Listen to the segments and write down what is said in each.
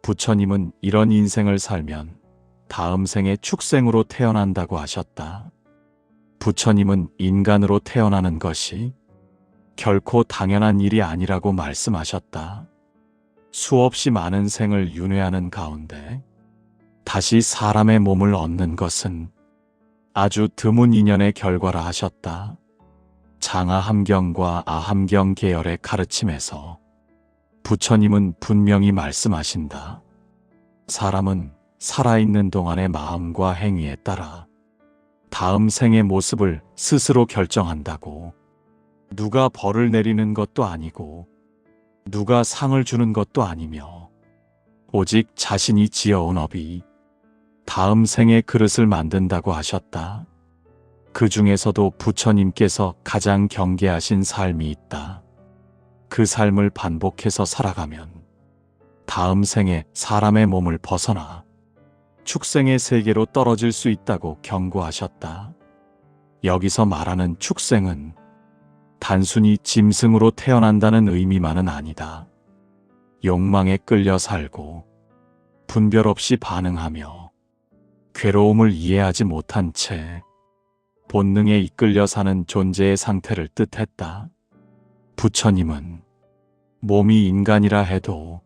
부처님은 이런 인생을 살면 다음 생에 축생으로 태어난다고 하셨다. 부처님은 인간으로 태어나는 것이 결코 당연한 일이 아니라고 말씀하셨다. 수없이 많은 생을 윤회하는 가운데 다시 사람의 몸을 얻는 것은 아주 드문 인연의 결과라 하셨다. 장하함경과 아함경 계열의 가르침에서 부처님은 분명히 말씀하신다. 사람은 살아있는 동안의 마음과 행위에 따라 다음 생의 모습을 스스로 결정한다고. 누가 벌을 내리는 것도 아니고 누가 상을 주는 것도 아니며 오직 자신이 지어온 업이 다음 생의 그릇을 만든다고 하셨다. 그 중에서도 부처님께서 가장 경계하신 삶이 있다. 그 삶을 반복해서 살아가면 다음 생에 사람의 몸을 벗어나 축생의 세계로 떨어질 수 있다고 경고하셨다. 여기서 말하는 축생은 단순히 짐승으로 태어난다는 의미만은 아니다. 욕망에 끌려 살고 분별 없이 반응하며 괴로움을 이해하지 못한 채 본능에 이끌려 사는 존재의 상태를 뜻했다. 부처님은 몸이 인간이라 해도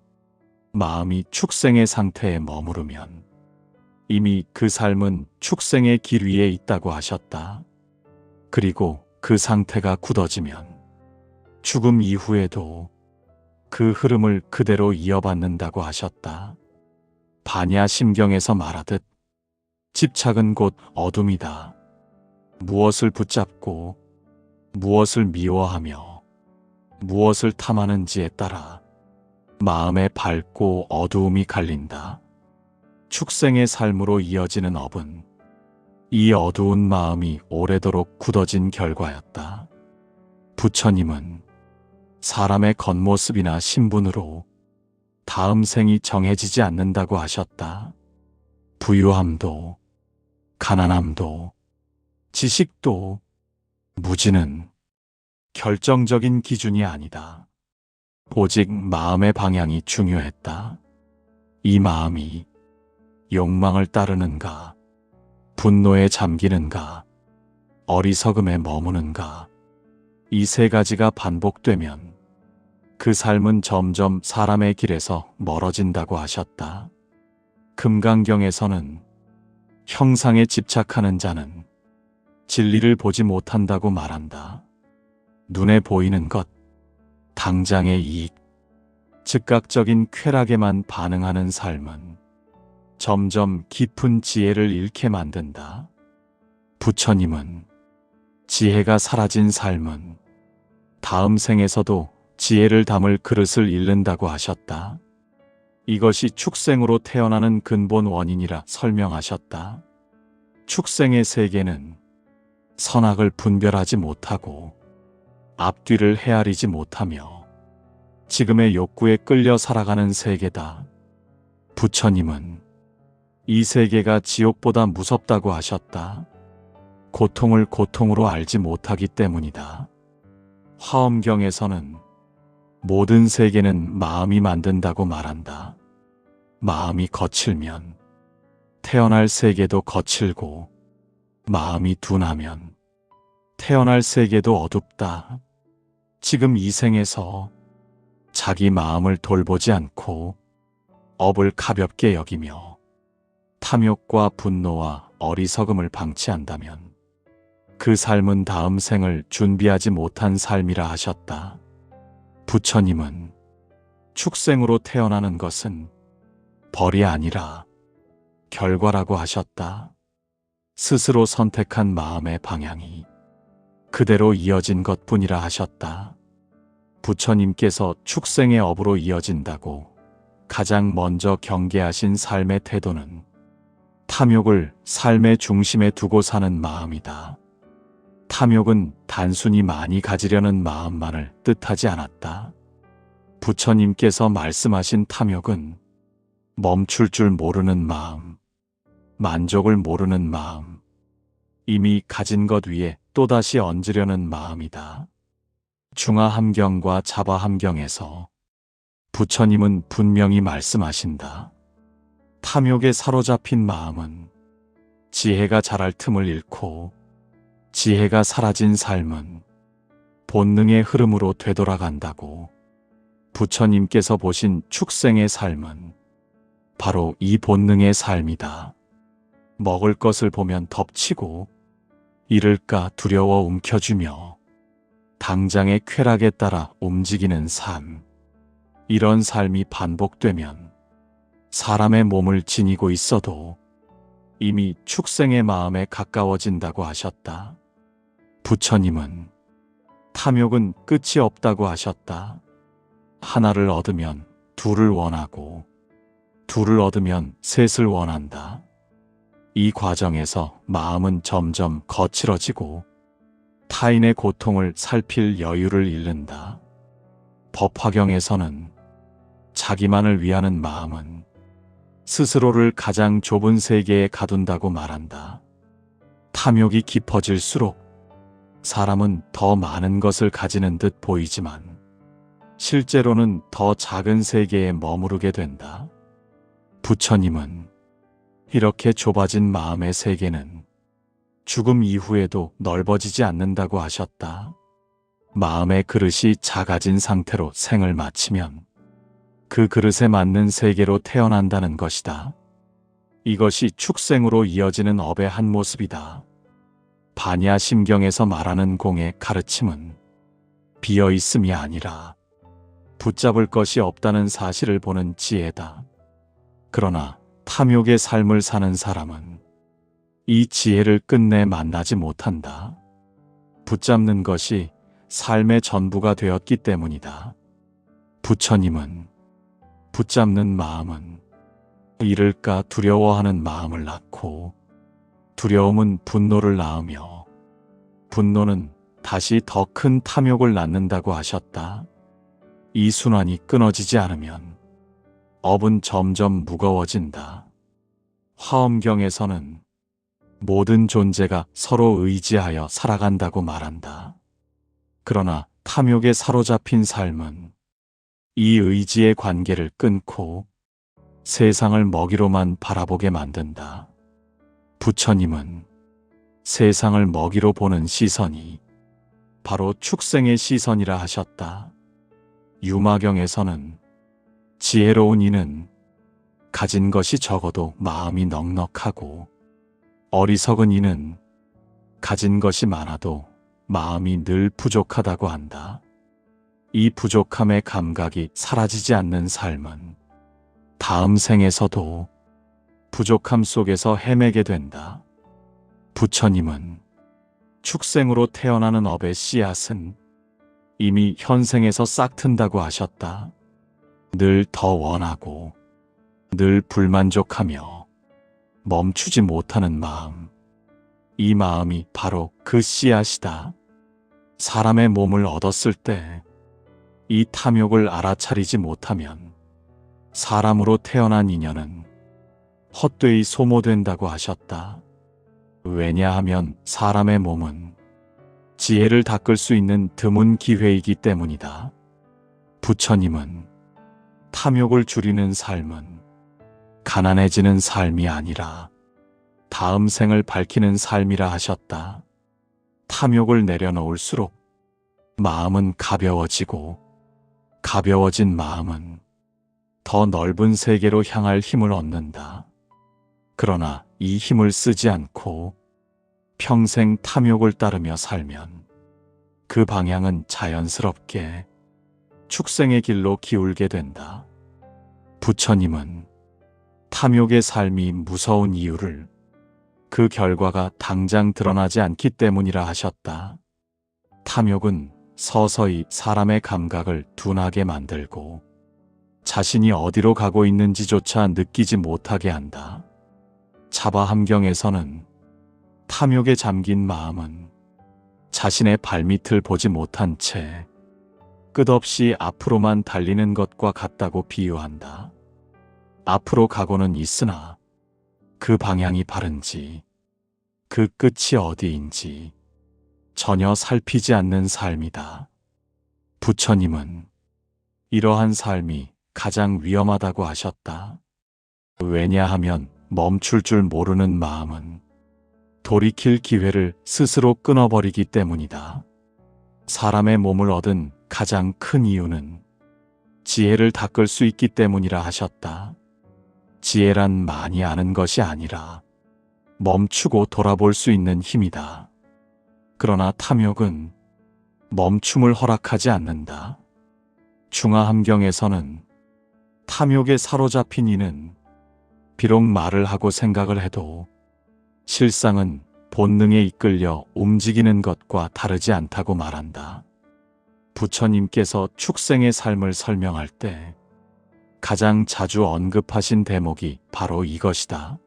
마음이 축생의 상태에 머무르면 이미 그 삶은 축생의 길 위에 있다고 하셨다. 그리고 그 상태가 굳어지면 죽음 이후에도 그 흐름을 그대로 이어받는다고 하셨다. 반야심경에서 말하듯 집착은 곧 어둠이다. 무엇을 붙잡고 무엇을 미워하며 무엇을 탐하는지에 따라 마음의 밝고 어두움이 갈린다. 축생의 삶으로 이어지는 업은 이 어두운 마음이 오래도록 굳어진 결과였다. 부처님은 사람의 겉모습이나 신분으로 다음 생이 정해지지 않는다고 하셨다. 부유함도, 가난함도, 지식도, 무지는 결정적인 기준이 아니다. 오직 마음의 방향이 중요했다. 이 마음이 욕망을 따르는가, 분노에 잠기는가, 어리석음에 머무는가, 이 세 가지가 반복되면 그 삶은 점점 사람의 길에서 멀어진다고 하셨다. 금강경에서는 형상에 집착하는 자는 진리를 보지 못한다고 말한다. 눈에 보이는 것, 당장의 이익, 즉각적인 쾌락에만 반응하는 삶은 점점 깊은 지혜를 잃게 만든다. 부처님은 지혜가 사라진 삶은 다음 생에서도 지혜를 담을 그릇을 잃는다고 하셨다. 이것이 축생으로 태어나는 근본 원인이라 설명하셨다. 축생의 세계는 선악을 분별하지 못하고 앞뒤를 헤아리지 못하며 지금의 욕구에 끌려 살아가는 세계다. 부처님은 이 세계가 지옥보다 무섭다고 하셨다. 고통을 고통으로 알지 못하기 때문이다. 화엄경에서는 모든 세계는 마음이 만든다고 말한다. 마음이 거칠면 태어날 세계도 거칠고 마음이 둔하면 태어날 세계도 어둡다. 지금 이 생에서 자기 마음을 돌보지 않고 업을 가볍게 여기며 탐욕과 분노와 어리석음을 방치한다면 그 삶은 다음 생을 준비하지 못한 삶이라 하셨다. 부처님은 축생으로 태어나는 것은 벌이 아니라 결과라고 하셨다. 스스로 선택한 마음의 방향이 그대로 이어진 것뿐이라 하셨다. 부처님께서 축생의 업으로 이어진다고 가장 먼저 경계하신 삶의 태도는 탐욕을 삶의 중심에 두고 사는 마음이다. 탐욕은 단순히 많이 가지려는 마음만을 뜻하지 않았다. 부처님께서 말씀하신 탐욕은 멈출 줄 모르는 마음, 만족을 모르는 마음, 이미 가진 것 위에 또다시 얹으려는 마음이다. 중하함경과 자바함경에서 부처님은 분명히 말씀하신다. 탐욕에 사로잡힌 마음은 지혜가 자랄 틈을 잃고 지혜가 사라진 삶은 본능의 흐름으로 되돌아간다고. 부처님께서 보신 축생의 삶은 바로 이 본능의 삶이다. 먹을 것을 보면 덮치고 잃을까 두려워 움켜쥐며 당장의 쾌락에 따라 움직이는 삶. 이런 삶이 반복되면 사람의 몸을 지니고 있어도 이미 축생의 마음에 가까워진다고 하셨다. 부처님은 탐욕은 끝이 없다고 하셨다. 하나를 얻으면 둘을 원하고 둘을 얻으면 셋을 원한다. 이 과정에서 마음은 점점 거칠어지고 타인의 고통을 살필 여유를 잃는다. 법화경에서는 자기만을 위하는 마음은 스스로를 가장 좁은 세계에 가둔다고 말한다. 탐욕이 깊어질수록 사람은 더 많은 것을 가지는 듯 보이지만 실제로는 더 작은 세계에 머무르게 된다. 부처님은 이렇게 좁아진 마음의 세계는 죽음 이후에도 넓어지지 않는다고 하셨다. 마음의 그릇이 작아진 상태로 생을 마치면 그 그릇에 맞는 세계로 태어난다는 것이다. 이것이 축생으로 이어지는 업의 한 모습이다. 반야심경에서 말하는 공의 가르침은 비어있음이 아니라 붙잡을 것이 없다는 사실을 보는 지혜다. 그러나 탐욕의 삶을 사는 사람은 이 지혜를 끝내 만나지 못한다. 붙잡는 것이 삶의 전부가 되었기 때문이다. 부처님은 붙잡는 마음은 잃을까 두려워하는 마음을 낳고 두려움은 분노를 낳으며 분노는 다시 더 큰 탐욕을 낳는다고 하셨다. 이 순환이 끊어지지 않으면 업은 점점 무거워진다. 화엄경에서는 모든 존재가 서로 의지하여 살아간다고 말한다. 그러나 탐욕에 사로잡힌 삶은 이 의지의 관계를 끊고 세상을 먹이로만 바라보게 만든다. 부처님은 세상을 먹이로 보는 시선이 바로 축생의 시선이라 하셨다. 유마경에서는 지혜로운 이는 가진 것이 적어도 마음이 넉넉하고 어리석은 이는 가진 것이 많아도 마음이 늘 부족하다고 한다. 이 부족함의 감각이 사라지지 않는 삶은 다음 생에서도 부족함 속에서 헤매게 된다. 부처님은 축생으로 태어나는 업의 씨앗은 이미 현생에서 싹튼다고 하셨다. 늘 더 원하고 늘 불만족하며 멈추지 못하는 마음. 이 마음이 바로 그 씨앗이다. 사람의 몸을 얻었을 때 이 탐욕을 알아차리지 못하면 사람으로 태어난 인연은 헛되이 소모된다고 하셨다. 왜냐하면 사람의 몸은 지혜를 닦을 수 있는 드문 기회이기 때문이다. 부처님은 탐욕을 줄이는 삶은 가난해지는 삶이 아니라 다음 생을 밝히는 삶이라 하셨다. 탐욕을 내려놓을수록 마음은 가벼워지고 가벼워진 마음은 더 넓은 세계로 향할 힘을 얻는다. 그러나 이 힘을 쓰지 않고 평생 탐욕을 따르며 살면 그 방향은 자연스럽게 축생의 길로 기울게 된다. 부처님은 탐욕의 삶이 무서운 이유를 그 결과가 당장 드러나지 않기 때문이라 하셨다. 탐욕은 서서히 사람의 감각을 둔하게 만들고 자신이 어디로 가고 있는지조차 느끼지 못하게 한다. 차바함경에서는 탐욕에 잠긴 마음은 자신의 발밑을 보지 못한 채 끝없이 앞으로만 달리는 것과 같다고 비유한다. 앞으로 가고는 있으나 그 방향이 바른지 그 끝이 어디인지 전혀 살피지 않는 삶이다. 부처님은 이러한 삶이 가장 위험하다고 하셨다. 왜냐하면 멈출 줄 모르는 마음은 돌이킬 기회를 스스로 끊어버리기 때문이다. 사람의 몸을 얻은 가장 큰 이유는 지혜를 닦을 수 있기 때문이라 하셨다. 지혜란 많이 아는 것이 아니라 멈추고 돌아볼 수 있는 힘이다. 그러나 탐욕은 멈춤을 허락하지 않는다. 중화함경에서는 탐욕에 사로잡힌 이는 비록 말을 하고 생각을 해도 실상은 본능에 이끌려 움직이는 것과 다르지 않다고 말한다. 부처님께서 축생의 삶을 설명할 때 가장 자주 언급하신 대목이 바로 이것이다.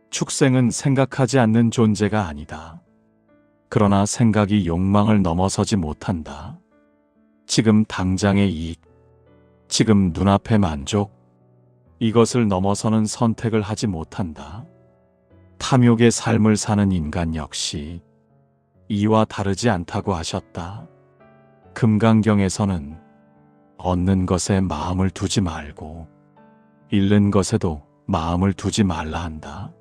축생은 생각하지 않는 존재가 아니다. 그러나 생각이 욕망을 넘어서지 못한다. 지금 당장의 이익, 지금 눈앞의 만족, 이것을 넘어서는 선택을 하지 못한다. 탐욕의 삶을 사는 인간 역시 이와 다르지 않다고 하셨다. 금강경에서는 얻는 것에 마음을 두지 말고 잃는 것에도 마음을 두지 말라 한다.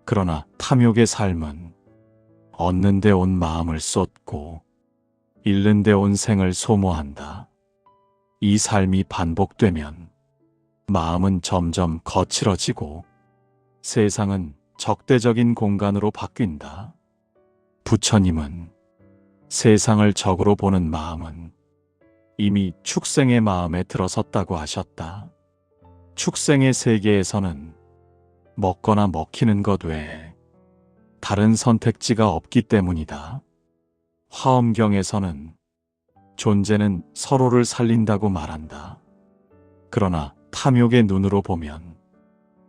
그러나 탐욕의 삶은 얻는 데 온 마음을 쏟고 잃는 데 온 생을 소모한다. 이 삶이 반복되면 마음은 점점 거칠어지고 세상은 적대적인 공간으로 바뀐다. 부처님은 세상을 적으로 보는 마음은 이미 축생의 마음에 들어섰다고 하셨다. 축생의 세계에서는 먹거나 먹히는 것 외에 다른 선택지가 없기 때문이다. 화엄경에서는 존재는 서로를 살린다고 말한다. 그러나 탐욕의 눈으로 보면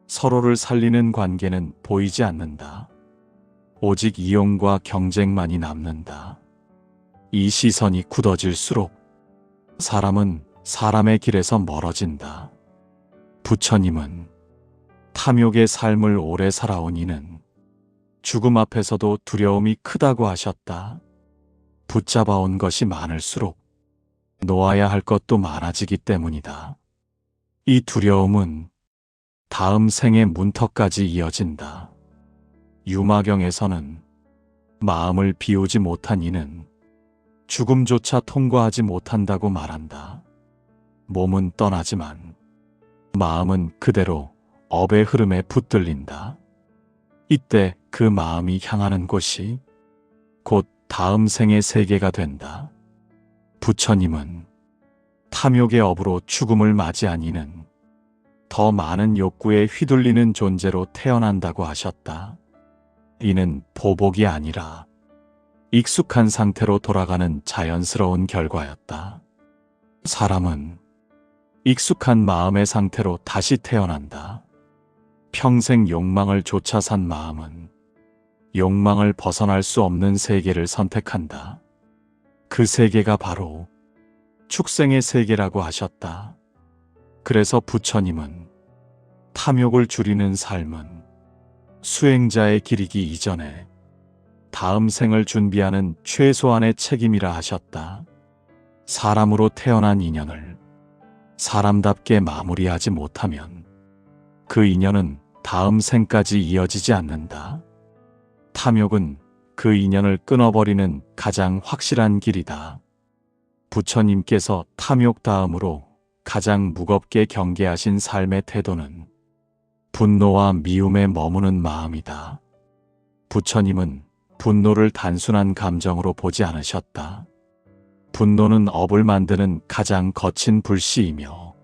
서로를 살리는 관계는 보이지 않는다. 오직 이용과 경쟁만이 남는다. 이 시선이 굳어질수록 사람은 사람의 길에서 멀어진다. 부처님은 탐욕의 삶을 오래 살아온 이는 죽음 앞에서도 두려움이 크다고 하셨다. 붙잡아온 것이 많을수록 놓아야 할 것도 많아지기 때문이다. 이 두려움은 다음 생의 문턱까지 이어진다. 유마경에서는 마음을 비우지 못한 이는 죽음조차 통과하지 못한다고 말한다. 몸은 떠나지만 마음은 그대로 업의 흐름에 붙들린다. 이때 그 마음이 향하는 곳이 곧 다음 생의 세계가 된다. 부처님은 탐욕의 업으로 죽음을 맞이한 이는 더 많은 욕구에 휘둘리는 존재로 태어난다고 하셨다. 이는 보복이 아니라 익숙한 상태로 돌아가는 자연스러운 결과였다. 사람은 익숙한 마음의 상태로 다시 태어난다. 평생 욕망을 쫓아 산 마음은 욕망을 벗어날 수 없는 세계를 선택한다. 그 세계가 바로 축생의 세계라고 하셨다. 그래서 부처님은 탐욕을 줄이는 삶은 수행자의 길이기 이전에 다음 생을 준비하는 최소한의 책임이라 하셨다. 사람으로 태어난 인연을 사람답게 마무리하지 못하면 그 인연은 다음 생까지 이어지지 않는다. 탐욕은 그 인연을 끊어버리는 가장 확실한 길이다. 부처님께서 탐욕 다음으로 가장 무겁게 경계하신 삶의 태도는 분노와 미움에 머무는 마음이다. 부처님은 분노를 단순한 감정으로 보지 않으셨다. 분노는 업을 만드는 가장 거친 불씨이며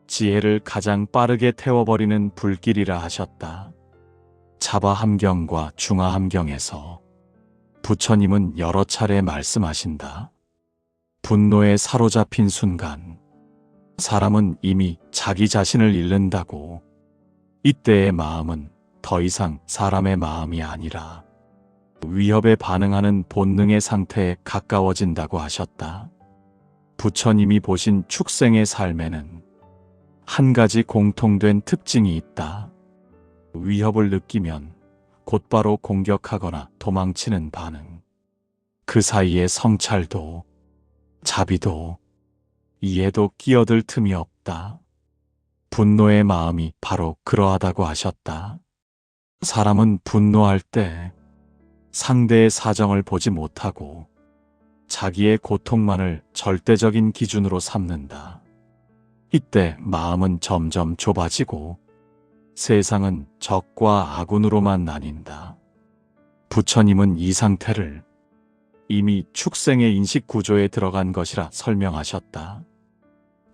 지혜를 가장 빠르게 태워버리는 불길이라 하셨다. 자바함경과 중화함경에서 부처님은 여러 차례 말씀하신다. 분노에 사로잡힌 순간 사람은 이미 자기 자신을 잃는다고. 이때의 마음은 더 이상 사람의 마음이 아니라 위협에 반응하는 본능의 상태에 가까워진다고 하셨다. 부처님이 보신 축생의 삶에는 한 가지 공통된 특징이 있다. 위협을 느끼면 곧바로 공격하거나 도망치는 반응. 그 사이에 성찰도 자비도 이해도 끼어들 틈이 없다. 하셨다. 분노의 마음이 바로 그러하다고 하셨다. 사람은 분노할 때 상대의 사정을 보지 못하고 자기의 고통만을 절대적인 기준으로 삼는다. 이때 마음은 점점 좁아지고 세상은 적과 아군으로만 나뉜다. 부처님은 이 상태를 이미 축생의 인식 구조에 들어간 것이라 설명하셨다.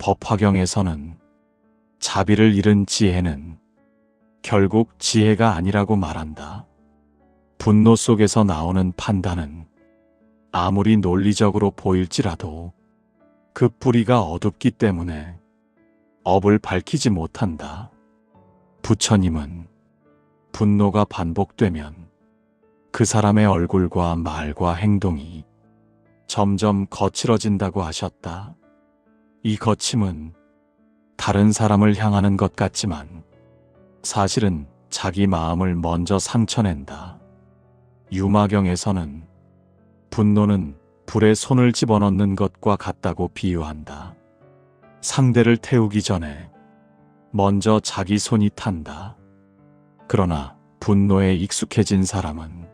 법화경에서는 자비를 잃은 지혜는 결국 지혜가 아니라고 말한다. 분노 속에서 나오는 판단은 아무리 논리적으로 보일지라도 그 뿌리가 어둡기 때문에 업을 밝히지 못한다. 부처님은 분노가 반복되면 그 사람의 얼굴과 말과 행동이 점점 거칠어진다고 하셨다. 이 거침은 다른 사람을 향하는 것 같지만 사실은 자기 마음을 먼저 상처낸다. 유마경에서는 분노는 불에 손을 집어넣는 것과 같다고 비유한다. 상대를 태우기 전에 먼저 자기 손이 탄다. 그러나 분노에 익숙해진 사람은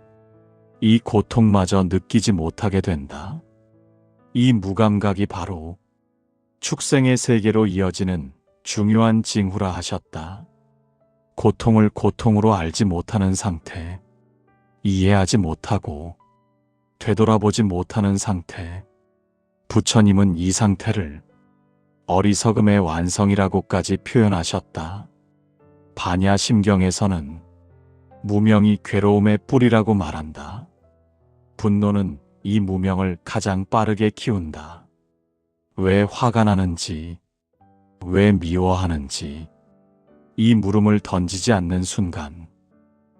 이 고통마저 느끼지 못하게 된다. 이 무감각이 바로 축생의 세계로 이어지는 중요한 징후라 하셨다. 고통을 고통으로 알지 못하는 상태, 이해하지 못하고 되돌아보지 못하는 상태. 부처님은 이 상태를 어리석음의 완성이라고까지 표현하셨다. 반야심경에서는 무명이 괴로움의 뿌리라고 말한다. 분노는 이 무명을 가장 빠르게 키운다. 왜 화가 나는지, 왜 미워하는지 이 물음을 던지지 않는 순간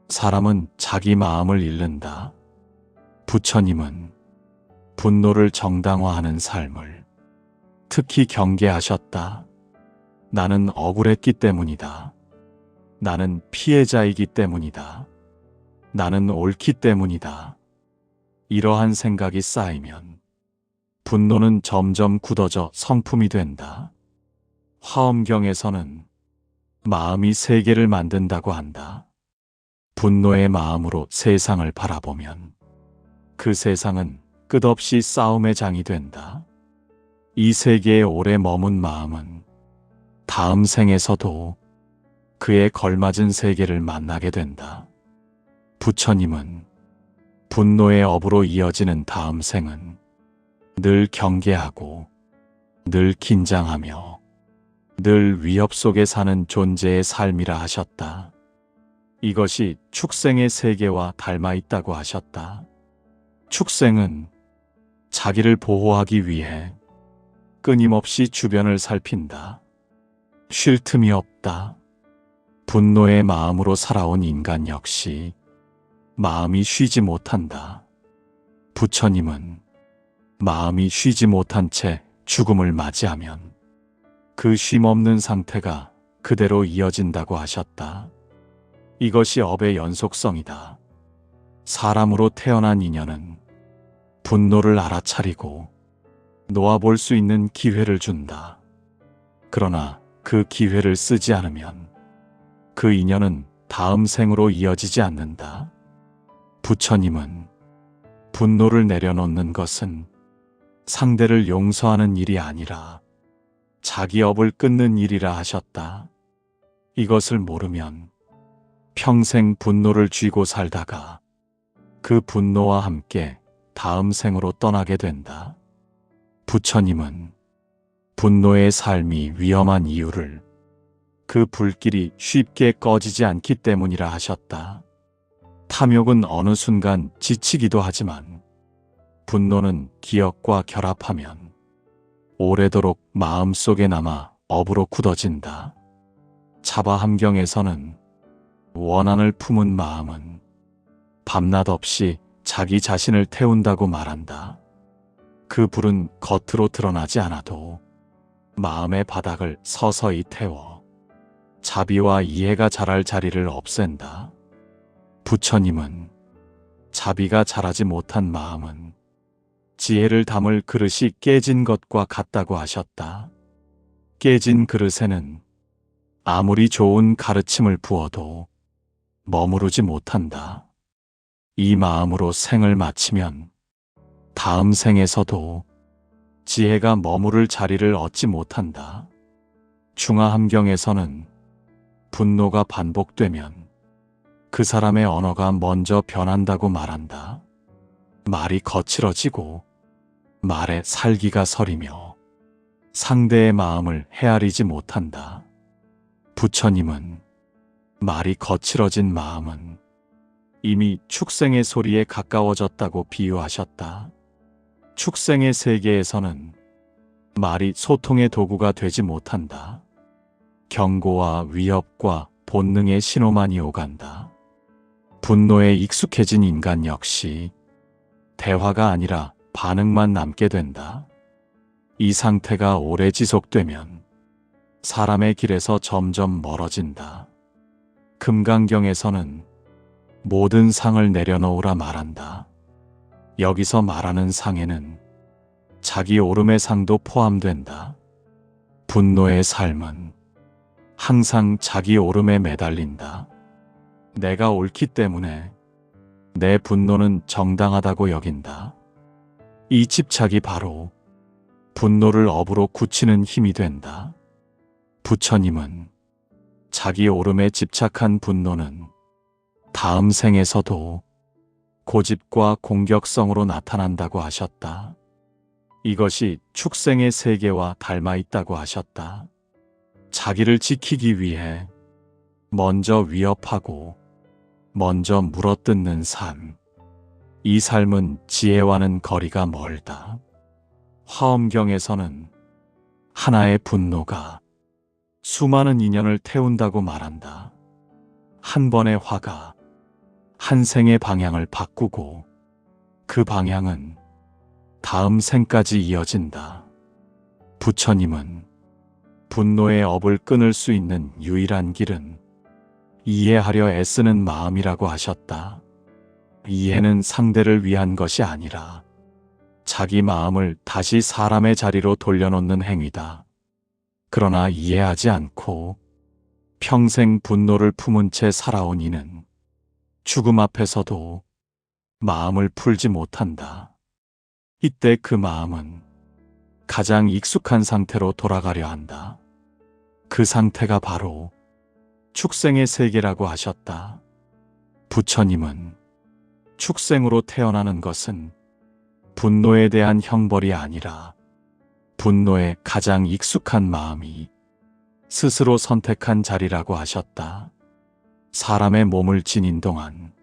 사람은 자기 마음을 잃는다. 부처님은 분노를 정당화하는 삶을 특히 경계하셨다. 나는 억울했기 때문이다. 나는 피해자이기 때문이다. 나는 옳기 때문이다. 이러한 생각이 쌓이면 분노는 점점 굳어져 성품이 된다. 화엄경에서는 마음이 세계를 만든다고 한다. 분노의 마음으로 세상을 바라보면 그 세상은 끝없이 싸움의 장이 된다. 이 세계에 오래 머문 마음은 다음 생에서도 그에 걸맞은 세계를 만나게 된다. 부처님은 분노의 업으로 이어지는 다음 생은 늘 경계하고 늘 긴장하며 늘 위협 속에 사는 존재의 삶이라 하셨다. 이것이 축생의 세계와 닮아 있다고 하셨다. 축생은 자기를 보호하기 위해 끊임없이 주변을 살핀다. 쉴 틈이 없다. 분노의 마음으로 살아온 인간 역시 마음이 쉬지 못한다. 부처님은 마음이 쉬지 못한 채 죽음을 맞이하면 그 쉼없는 상태가 그대로 이어진다고 하셨다. 이것이 업의 연속성이다. 사람으로 태어난 인연은 분노를 알아차리고 놓아볼 수 있는 기회를 준다. 그러나 그 기회를 쓰지 않으면 그 인연은 다음 생으로 이어지지 않는다. 부처님은 분노를 내려놓는 것은 상대를 용서하는 일이 아니라 자기 업을 끊는 일이라 하셨다. 이것을 모르면 평생 분노를 쥐고 살다가 그 분노와 함께 다음 생으로 떠나게 된다. 부처님은 분노의 삶이 위험한 이유를 그 불길이 쉽게 꺼지지 않기 때문이라 하셨다. 탐욕은 어느 순간 지치기도 하지만 분노는 기억과 결합하면 오래도록 마음속에 남아 업으로 굳어진다. 차바함경에서는 원한을 품은 마음은 밤낮 없이 자기 자신을 태운다고 말한다. 그 불은 겉으로 드러나지 않아도 마음의 바닥을 서서히 태워 자비와 이해가 자랄 자리를 없앤다. 부처님은 자비가 자라지 못한 마음은 지혜를 담을 그릇이 깨진 것과 같다고 하셨다. 깨진 그릇에는 아무리 좋은 가르침을 부어도 머무르지 못한다. 이 마음으로 생을 마치면 다음 생에서도 지혜가 머무를 자리를 얻지 못한다. 중화함경에서는 분노가 반복되면 그 사람의 언어가 먼저 변한다고 말한다. 말이 거칠어지고 말에 살기가 서리며 상대의 마음을 헤아리지 못한다. 부처님은 말이 거칠어진 마음은 이미 축생의 소리에 가까워졌다고 비유하셨다. 축생의 세계에서는 말이 소통의 도구가 되지 못한다. 경고와 위협과 본능의 신호만이 오간다. 분노에 익숙해진 인간 역시 대화가 아니라 반응만 남게 된다. 이 상태가 오래 지속되면 사람의 길에서 점점 멀어진다. 금강경에서는 모든 상을 내려놓으라 말한다. 여기서 말하는 상에는 자기 오름의 상도 포함된다. 분노의 삶은 항상 자기 오름에 매달린다. 내가 옳기 때문에 내 분노는 정당하다고 여긴다. 이 집착이 바로 분노를 업으로 굳히는 힘이 된다. 부처님은 자기 오름에 집착한 분노는 다음 생에서도 고집과 공격성으로 나타난다고 하셨다. 이것이 축생의 세계와 닮아 있다고 하셨다. 자기를 지키기 위해 먼저 위협하고 먼저 물어뜯는 삶. 이 삶은 지혜와는 거리가 멀다. 화엄경에서는 하나의 분노가 수많은 인연을 태운다고 말한다. 한 번의 화가 한 생의 방향을 바꾸고 그 방향은 다음 생까지 이어진다. 부처님은 분노의 업을 끊을 수 있는 유일한 길은 이해하려 애쓰는 마음이라고 하셨다. 이해는 상대를 위한 것이 아니라 자기 마음을 다시 사람의 자리로 돌려놓는 행위다. 그러나 이해하지 않고 평생 분노를 품은 채 살아온 이는 죽음 앞에서도 마음을 풀지 못한다. 이때 그 마음은 가장 익숙한 상태로 돌아가려 한다. 그 상태가 바로 축생의 세계라고 하셨다. 부처님은 축생으로 태어나는 것은 분노에 대한 형벌이 아니라 분노에 가장 익숙한 마음이 스스로 선택한 자리라고 하셨다. 사람의 몸을 지닌 동안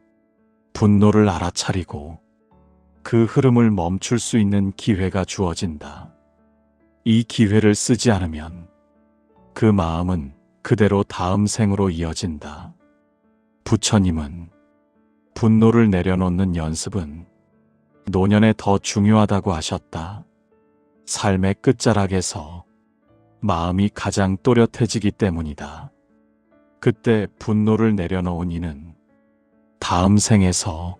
분노를 알아차리고 그 흐름을 멈출 수 있는 기회가 주어진다. 이 기회를 쓰지 않으면 그 마음은 그대로 다음 생으로 이어진다. 부처님은 분노를 내려놓는 연습은 노년에 더 중요하다고 하셨다. 삶의 끝자락에서 마음이 가장 또렷해지기 때문이다. 그때 분노를 내려놓은 이는 다음 생에서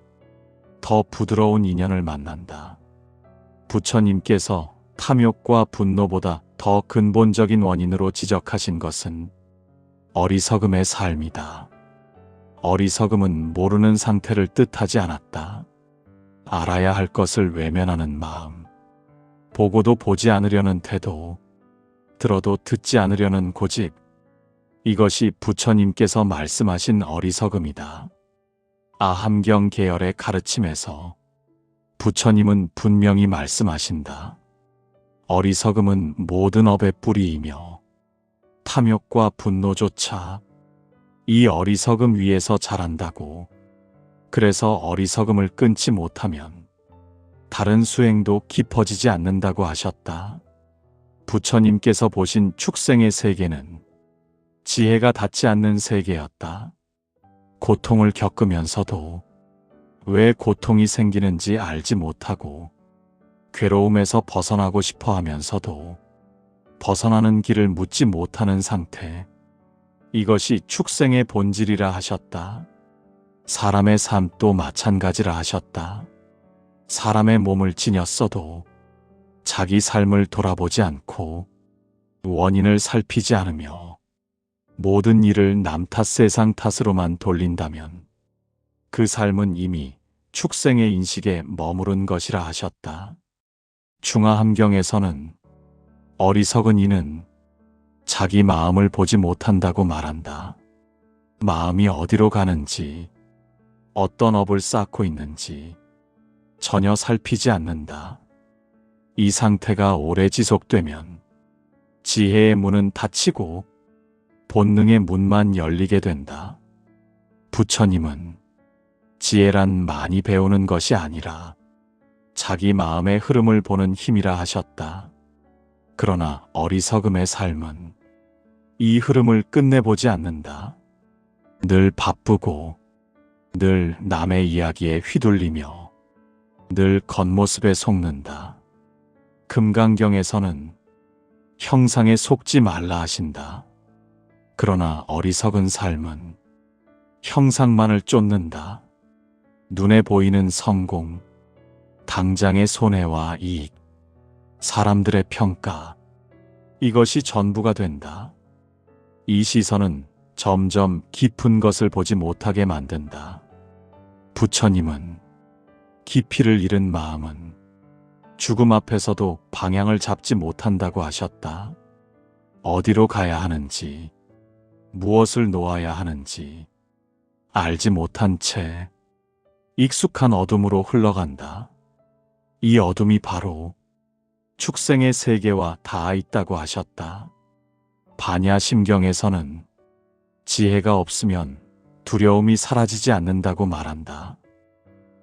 더 부드러운 인연을 만난다. 부처님께서 탐욕과 분노보다 더 근본적인 원인으로 지적하신 것은 어리석음의 삶이다. 어리석음은 모르는 상태를 뜻하지 않았다. 알아야 할 것을 외면하는 마음, 보고도 보지 않으려는 태도, 들어도 듣지 않으려는 고집, 이것이 부처님께서 말씀하신 어리석음이다. 아함경 계열의 가르침에서 부처님은 분명히 말씀하신다. 어리석음은 모든 업의 뿌리이며 탐욕과 분노조차 이 어리석음 위에서 자란다고. 그래서 어리석음을 끊지 못하면 다른 수행도 깊어지지 않는다고 하셨다. 부처님께서 보신 축생의 세계는 지혜가 닿지 않는 세계였다. 고통을 겪으면서도 왜 고통이 생기는지 알지 못하고 괴로움에서 벗어나고 싶어 하면서도 벗어나는 길을 묻지 못하는 상태. 이것이 축생의 본질이라 하셨다. 사람의 삶도 마찬가지라 하셨다. 사람의 몸을 지녔어도 자기 삶을 돌아보지 않고 원인을 살피지 않으며 모든 일을 남 탓 세상 탓으로만 돌린다면 그 삶은 이미 축생의 인식에 머무른 것이라 하셨다. 중화함경에서는 어리석은 이는 자기 마음을 보지 못한다고 말한다. 마음이 어디로 가는지, 어떤 업을 쌓고 있는지 전혀 살피지 않는다. 이 상태가 오래 지속되면 지혜의 문은 닫히고 본능의 문만 열리게 된다. 부처님은 지혜란 많이 배우는 것이 아니라 자기 마음의 흐름을 보는 힘이라 하셨다. 그러나 어리석음의 삶은 이 흐름을 끝내보지 않는다. 늘 바쁘고 늘 남의 이야기에 휘둘리며 늘 겉모습에 속는다. 금강경에서는 형상에 속지 말라 하신다. 그러나 어리석은 삶은 형상만을 쫓는다. 눈에 보이는 성공, 당장의 손해와 이익, 사람들의 평가, 이것이 전부가 된다. 이 시선은 점점 깊은 것을 보지 못하게 만든다. 부처님은 깊이를 잃은 마음은 죽음 앞에서도 방향을 잡지 못한다고 하셨다. 어디로 가야 하는지, 무엇을 놓아야 하는지 알지 못한 채 익숙한 어둠으로 흘러간다. 이 어둠이 바로 축생의 세계와 닿아 있다고 하셨다. 반야심경에서는 지혜가 없으면 두려움이 사라지지 않는다고 말한다.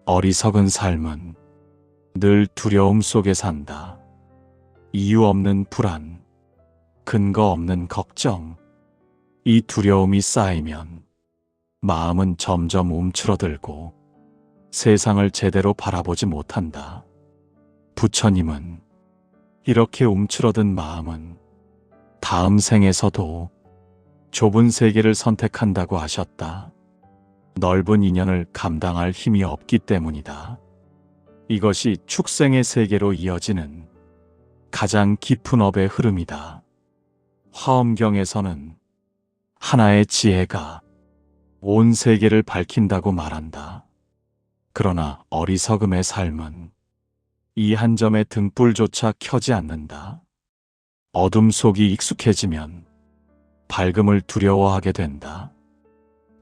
어리석은 삶은 늘 두려움 속에 산다. 이유 없는 불안, 근거 없는 걱정, 이 두려움이 쌓이면 마음은 점점 움츠러들고 세상을 제대로 바라보지 못한다. 부처님은 이렇게 움츠러든 마음은 다음 생에서도 좁은 세계를 선택한다고 하셨다. 넓은 인연을 감당할 힘이 없기 때문이다. 이것이 축생의 세계로 이어지는 가장 깊은 업의 흐름이다. 화엄경에서는 하나의 지혜가 온 세계를 밝힌다고 말한다. 그러나 어리석음의 삶은 이 한 점의 등불조차 켜지 않는다. 어둠 속이 익숙해지면 밝음을 두려워하게 된다.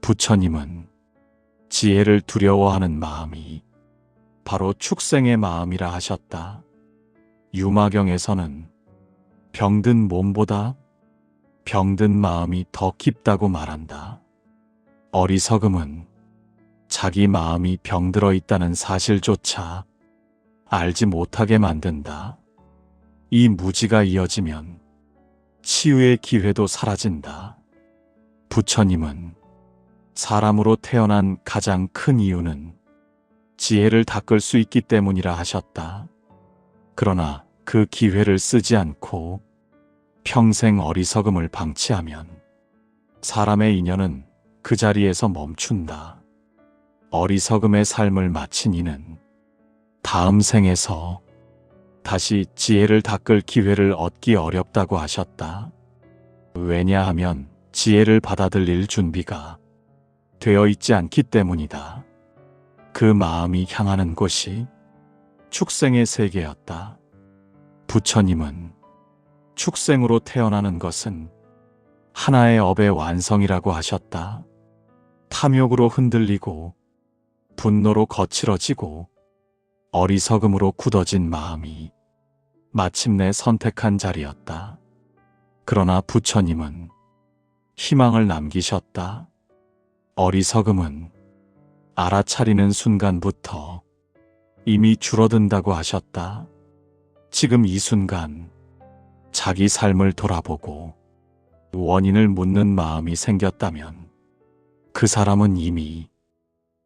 부처님은 지혜를 두려워하는 마음이 바로 축생의 마음이라 하셨다. 유마경에서는 병든 몸보다 병든 마음이 더 깊다고 말한다. 어리석음은 자기 마음이 병들어 있다는 사실조차 알지 못하게 만든다. 이 무지가 이어지면 치유의 기회도 사라진다. 부처님은 사람으로 태어난 가장 큰 이유는 지혜를 닦을 수 있기 때문이라 하셨다. 그러나 그 기회를 쓰지 않고 평생 어리석음을 방치하면 사람의 인연은 그 자리에서 멈춘다. 어리석음의 삶을 마친 이는 다음 생에서 다시 지혜를 닦을 기회를 얻기 어렵다고 하셨다. 왜냐하면 지혜를 받아들일 준비가 되어 있지 않기 때문이다. 그 마음이 향하는 곳이 축생의 세계였다. 부처님은 축생으로 태어나는 것은 하나의 업의 완성이라고 하셨다. 탐욕으로 흔들리고 분노로 거칠어지고 어리석음으로 굳어진 마음이 마침내 선택한 자리였다. 그러나 부처님은 희망을 남기셨다. 어리석음은 알아차리는 순간부터 이미 줄어든다고 하셨다. 지금 이 순간 자기 삶을 돌아보고 원인을 묻는 마음이 생겼다면 그 사람은 이미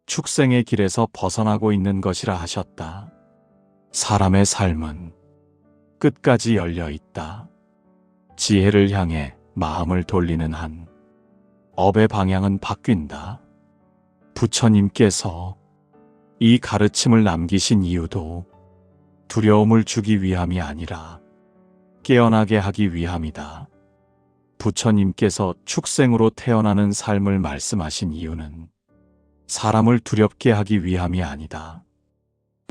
축생의 길에서 벗어나고 있는 것이라 하셨다. 사람의 삶은 끝까지 열려 있다. 지혜를 향해 마음을 돌리는 한 업의 방향은 바뀐다. 부처님께서 이 가르침을 남기신 이유도 두려움을 주기 위함이 아니라 깨어나게 하기 위함이다. 부처님께서 축생으로 태어나는 삶을 말씀하신 이유는 사람을 두렵게 하기 위함이 아니다.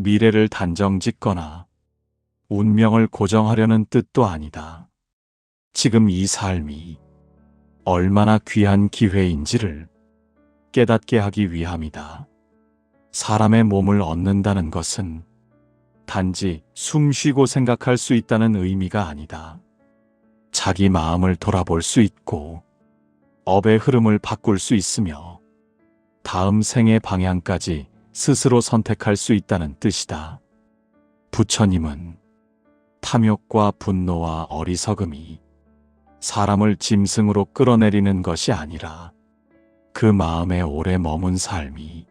미래를 단정 짓거나 운명을 고정하려는 뜻도 아니다. 지금 이 삶이 얼마나 귀한 기회인지를 깨닫게 하기 위함이다. 사람의 몸을 얻는다는 것은 단지 숨 쉬고 생각할 수 있다는 의미가 아니다. 자기 마음을 돌아볼 수 있고 업의 흐름을 바꿀 수 있으며 다음 생의 방향까지 스스로 선택할 수 있다는 뜻이다. 부처님은 탐욕과 분노와 어리석음이 사람을 짐승으로 끌어내리는 것이 아니라 그 마음에 오래 머문 삶이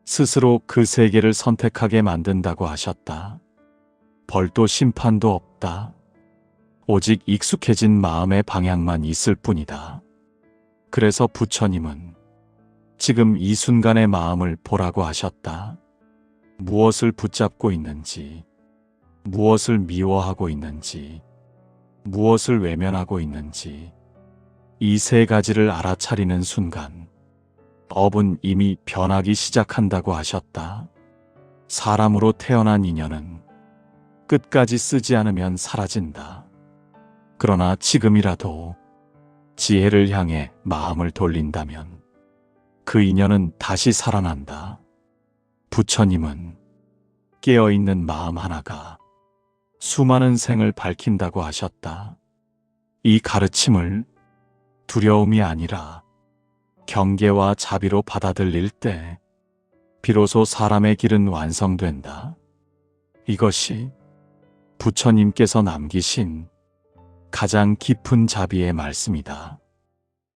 스스로 그 세계를 선택하게 만든다고 하셨다. 벌도 심판도 없다. 오직 익숙해진 마음의 방향만 있을 뿐이다. 그래서 부처님은 지금 이 순간의 마음을 보라고 하셨다. 무엇을 붙잡고 있는지, 무엇을 미워하고 있는지, 무엇을 외면하고 있는지, 이 세 가지를 알아차리는 순간 업은 이미 변하기 시작한다고 하셨다. 사람으로 태어난 인연은 끝까지 쓰지 않으면 사라진다. 그러나 지금이라도 지혜를 향해 마음을 돌린다면 그 인연은 다시 살아난다. 부처님은 깨어있는 마음 하나가 수많은 생을 밝힌다고 하셨다. 이 가르침을 두려움이 아니라 경계와 자비로 받아들일 때 비로소 사람의 길은 완성된다. 이것이 부처님께서 남기신 가장 깊은 자비의 말씀이다.